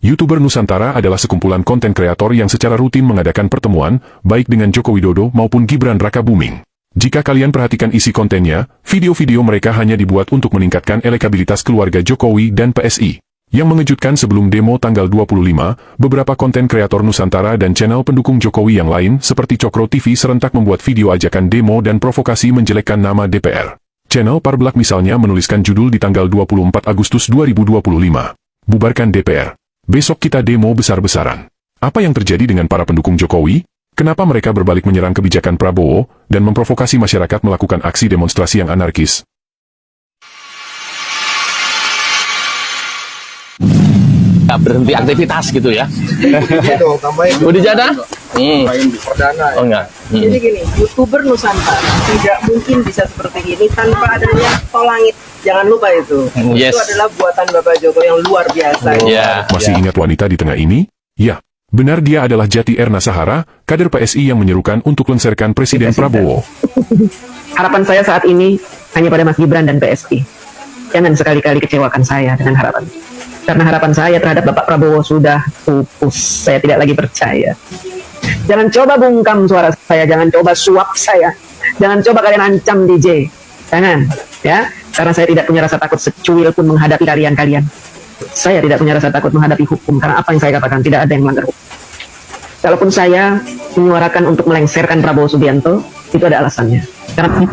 YouTuber Nusantara adalah sekumpulan konten kreator yang secara rutin mengadakan pertemuan, baik dengan Joko Widodo maupun Gibran Rakabuming. Jika kalian perhatikan isi kontennya, video-video mereka hanya dibuat untuk meningkatkan elektabilitas keluarga Jokowi dan PSI. Yang mengejutkan, sebelum demo tanggal 25, beberapa konten kreator Nusantara dan channel pendukung Jokowi yang lain seperti Cokro TV serentak membuat video ajakan demo dan provokasi menjelekkan nama DPR. Channel Parbelak misalnya menuliskan judul di tanggal 24 Agustus 2025. Bubarkan DPR. Besok kita demo besar-besaran. Apa yang terjadi dengan para pendukung Jokowi? Kenapa mereka berbalik menyerang kebijakan Prabowo dan memprovokasi masyarakat melakukan aksi demonstrasi yang anarkis? Berhenti aktivitas gitu ya. Udah jada? Perdana. Oh enggak. Jadi gini, YouTuber Nusantara tidak mungkin bisa seperti ini tanpa adanya tol langit. Jangan lupa itu. Yes. Itu adalah buatan Bapak Joko yang luar biasa. Masih ingat wanita di tengah ini? Ya, benar, dia adalah Jati Erna Sahara, kader PSI yang menyerukan untuk lengserkan Presiden Prabowo. Harapan saya saat ini hanya pada Mas Gibran dan PSI. Jangan sekali-kali kecewakan saya dengan harapan. Karena harapan saya terhadap Bapak Prabowo sudah pupus. Saya tidak lagi percaya. Jangan coba bungkam suara saya, jangan coba suap saya. Jangan coba kalian ancam DJ. Jangan, ya. Karena saya tidak punya rasa takut secuil pun menghadapi kalian-kalian. Saya tidak punya rasa takut menghadapi hukum, karena apa yang saya katakan tidak ada yang melanggar hukum. Kalaupun saya menyuarakan untuk melengserkan Prabowo Subianto, itu ada alasannya. Karena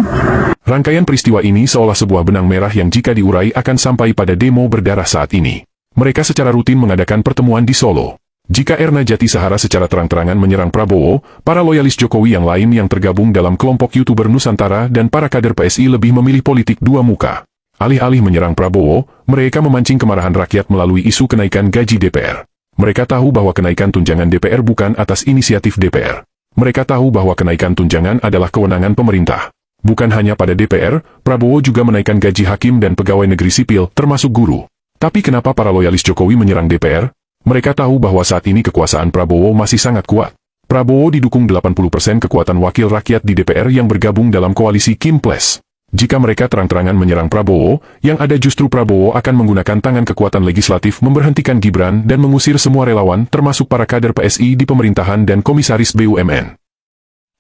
Rangkaian peristiwa ini seolah sebuah benang merah yang jika diurai akan sampai pada demo berdarah saat ini. Mereka secara rutin mengadakan pertemuan di Solo. Jika Erna Jati Sahara secara terang-terangan menyerang Prabowo, para loyalis Jokowi yang lain yang tergabung dalam kelompok YouTuber Nusantara dan para kader PSI lebih memilih politik dua muka. Alih-alih menyerang Prabowo, mereka memancing kemarahan rakyat melalui isu kenaikan gaji DPR. Mereka tahu bahwa kenaikan tunjangan DPR bukan atas inisiatif DPR. Mereka tahu bahwa kenaikan tunjangan adalah kewenangan pemerintah. Bukan hanya pada DPR, Prabowo juga menaikkan gaji hakim dan pegawai negeri sipil, termasuk guru. Tapi kenapa para loyalis Jokowi menyerang DPR? Mereka tahu bahwa saat ini kekuasaan Prabowo masih sangat kuat. Prabowo didukung 80% kekuatan wakil rakyat di DPR yang bergabung dalam koalisi Kim Plus. Jika mereka terang-terangan menyerang Prabowo, yang ada justru Prabowo akan menggunakan tangan kekuatan legislatif memberhentikan Gibran dan mengusir semua relawan termasuk para kader PSI di pemerintahan dan komisaris BUMN.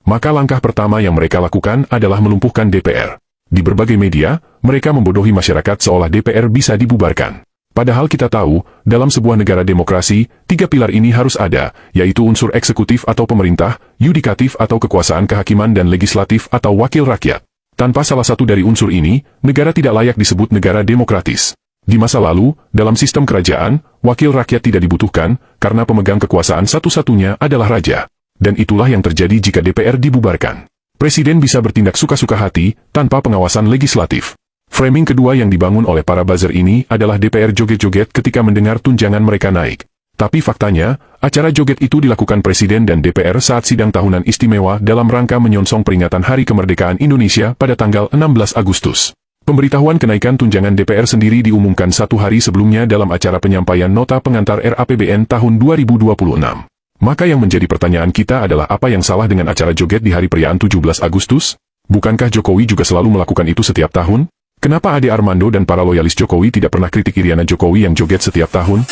Maka langkah pertama yang mereka lakukan adalah melumpuhkan DPR. Di berbagai media, mereka membodohi masyarakat seolah DPR bisa dibubarkan. Padahal kita tahu, dalam sebuah negara demokrasi, tiga pilar ini harus ada, yaitu unsur eksekutif atau pemerintah, yudikatif atau kekuasaan kehakiman dan legislatif atau wakil rakyat. Tanpa salah satu dari unsur ini, negara tidak layak disebut negara demokratis. Di masa lalu, dalam sistem kerajaan, wakil rakyat tidak dibutuhkan, karena pemegang kekuasaan satu-satunya adalah raja. Dan itulah yang terjadi jika DPR dibubarkan. Presiden bisa bertindak suka-suka hati, tanpa pengawasan legislatif. Framing kedua yang dibangun oleh para buzzer ini adalah DPR joget-joget ketika mendengar tunjangan mereka naik. Tapi faktanya, acara joget itu dilakukan Presiden dan DPR saat sidang tahunan istimewa dalam rangka menyongsong peringatan Hari Kemerdekaan Indonesia pada tanggal 16 Agustus. Pemberitahuan kenaikan tunjangan DPR sendiri diumumkan satu hari sebelumnya dalam acara penyampaian nota pengantar RAPBN tahun 2026. Maka yang menjadi pertanyaan kita adalah apa yang salah dengan acara joget di hari perayaan 17 Agustus? Bukankah Jokowi juga selalu melakukan itu setiap tahun? Kenapa Ade Armando dan para loyalis Jokowi tidak pernah kritik Iriana Jokowi yang joget setiap tahun?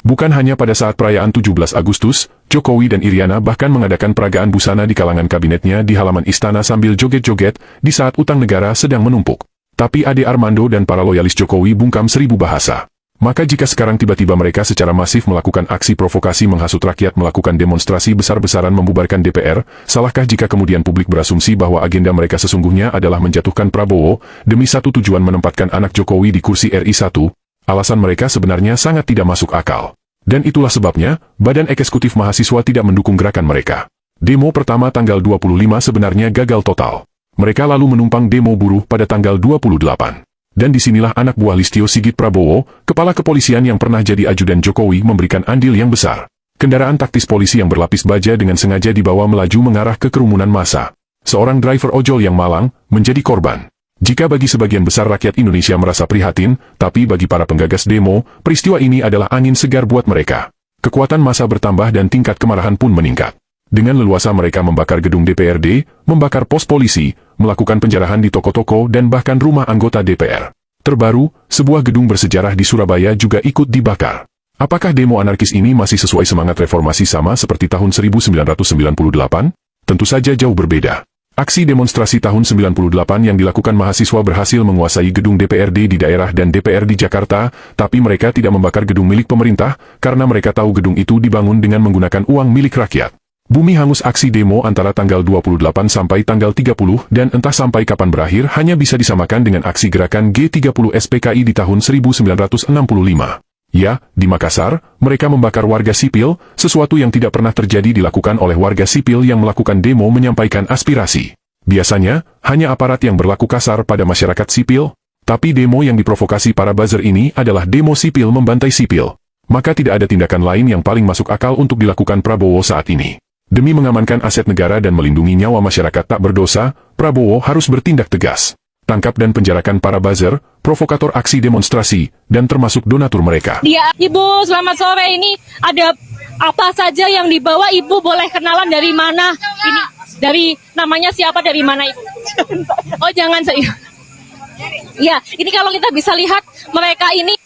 Bukan hanya pada saat perayaan 17 Agustus, Jokowi dan Iriana bahkan mengadakan peragaan busana di kalangan kabinetnya di halaman istana sambil joget-joget di saat utang negara sedang menumpuk. Tapi Ade Armando dan para loyalis Jokowi bungkam 1000 bahasa. Maka jika sekarang tiba-tiba mereka secara masif melakukan aksi provokasi menghasut rakyat melakukan demonstrasi besar-besaran membubarkan DPR, salahkah jika kemudian publik berasumsi bahwa agenda mereka sesungguhnya adalah menjatuhkan Prabowo demi satu tujuan menempatkan anak Jokowi di kursi RI 1? Alasan mereka sebenarnya sangat tidak masuk akal. Dan itulah sebabnya, Badan Eksekutif Mahasiswa tidak mendukung gerakan mereka. Demo pertama tanggal 25 sebenarnya gagal total. Mereka lalu menumpang demo buruh pada tanggal 28. Dan disinilah anak buah Listio Sigit Prabowo, kepala kepolisian yang pernah jadi ajudan Jokowi memberikan andil yang besar. Kendaraan taktis polisi yang berlapis baja dengan sengaja dibawa melaju mengarah ke kerumunan massa. Seorang driver ojol yang malang menjadi korban. Jika bagi sebagian besar rakyat Indonesia merasa prihatin, tapi bagi para penggagas demo, peristiwa ini adalah angin segar buat mereka. Kekuatan massa bertambah dan tingkat kemarahan pun meningkat. Dengan leluasa mereka membakar gedung DPRD, membakar pos polisi, melakukan penjarahan di toko-toko dan bahkan rumah anggota DPR. Terbaru, sebuah gedung bersejarah di Surabaya juga ikut dibakar. Apakah demo anarkis ini masih sesuai semangat reformasi sama seperti tahun 1998? Tentu saja jauh berbeda. Aksi demonstrasi tahun 98 yang dilakukan mahasiswa berhasil menguasai gedung DPRD di daerah dan DPR di Jakarta, tapi mereka tidak membakar gedung milik pemerintah karena mereka tahu gedung itu dibangun dengan menggunakan uang milik rakyat. Bumi hangus aksi demo antara tanggal 28 sampai tanggal 30 dan entah sampai kapan berakhir hanya bisa disamakan dengan aksi gerakan G30 SPKI di tahun 1965. Ya, di Makassar, mereka membakar warga sipil, sesuatu yang tidak pernah terjadi dilakukan oleh warga sipil yang melakukan demo menyampaikan aspirasi. Biasanya, hanya aparat yang berlaku kasar pada masyarakat sipil, tapi demo yang diprovokasi para buzzer ini adalah demo sipil membantai sipil. Maka tidak ada tindakan lain yang paling masuk akal untuk dilakukan Prabowo saat ini. Demi mengamankan aset negara dan melindungi nyawa masyarakat tak berdosa, Prabowo harus bertindak tegas. Tangkap dan penjarakan para buzzer, provokator aksi demonstrasi, dan termasuk donatur mereka. Ibu, selamat sore. Ini ada apa saja yang dibawa? Ibu boleh kenalan dari mana? Ini dari namanya siapa, dari mana Ibu? Oh, jangan saya. Ya, ini kalau kita bisa lihat mereka ini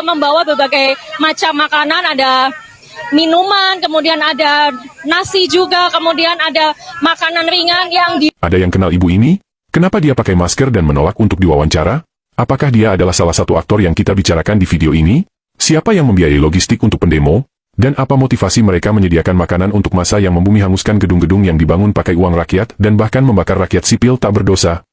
membawa berbagai macam makanan, ada minuman, kemudian ada nasi juga, kemudian ada makanan ringan yang Ada yang kenal ibu ini? Kenapa dia pakai masker dan menolak untuk diwawancara? Apakah dia adalah salah satu aktor yang kita bicarakan di video ini? Siapa yang membiayai logistik untuk pendemo? Dan apa motivasi mereka menyediakan makanan untuk massa yang membumi hanguskan gedung-gedung yang dibangun pakai uang rakyat dan bahkan membakar rakyat sipil tak berdosa?